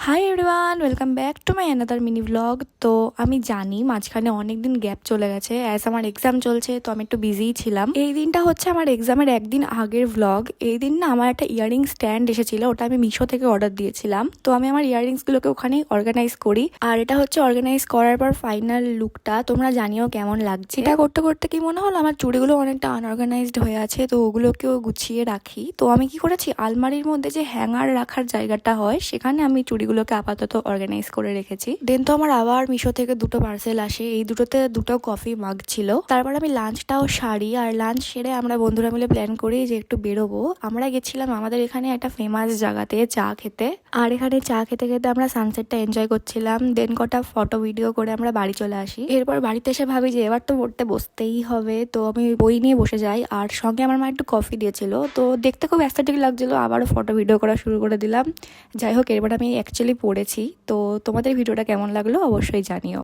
Hi everyone, welcome back to my another mini blog. তো আমি জানি মাঝখানে অনেক দিন গ্যাপ চলে গেছে, অ্যাজ আমার এক্সাম চলছে, তো আমি একটু বিজিই ছিলাম। এই দিনটা হচ্ছে আমার এক্সামের একদিন আগের ব্লগ। এই দিন না আমার একটা ইয়ারিং স্ট্যান্ড এসেছিল, ওটা আমি মিশো থেকে অর্ডার দিয়েছিলাম। তো আমি আমার ইয়ারিংসগুলোকে ওখানেই অর্গানাইজ করি, আর এটা হচ্ছে অর্গানাইজ করার পর ফাইনাল লুকটা। তোমরা জানিও কেমন লাগছে। এটা করতে করতে কি মনে হলো আমার চুড়িগুলো অনেকটা আনঅর্গানাইজড হয়ে আছে, তো ওগুলোকেও গুছিয়ে রাখি। তো আমি কি করেছি, আলমারির মধ্যে যে হ্যাঙ্গার রাখার জায়গাটা হয় সেখানে আমি চুড়িগুলোকে আপাতত অর্গানাইজ করে রেখেছি। দেন তো আমার আবার মিশো থেকে দুটো পার্সেল আসে, এই দুটোতে দুটো কফি মাগ ছিল। তারপর আমি লাঞ্চটাও সারি, আর লাঞ্চ সেরে আমরা বন্ধুরা মিলে প্ল্যান করি যে একটু বেরোবো। আমরা গেছিলাম আমাদের এখানে একটা ফেমাস জায়গাতে চা খেতে, আর এখানে চা খেতে খেতে আমরা সানসেটটা এনজয় করছিলাম। দেন কটা ফটো ভিডিও করে আমরা বাড়ি চলে আসি। এরপর বাড়িতে এসে ভাবি যে এবার তো পড়তে বসতেই হবে, তো আমি বই নিয়ে বসে যাই, আর সঙ্গে আমার মা একটু কফি দিয়েছিল। তো দেখতে খুব অ্যাস্থেটিক লাগছিল, আবারও ফটো ভিডিও করা শুরু করে দিলাম। যাই হোক, এরপর আমি অ্যাকচুয়ালি পড়েছি। তো তোমাদের ভিডিওটা কেমন লাগলো অবশ্যই জানিও।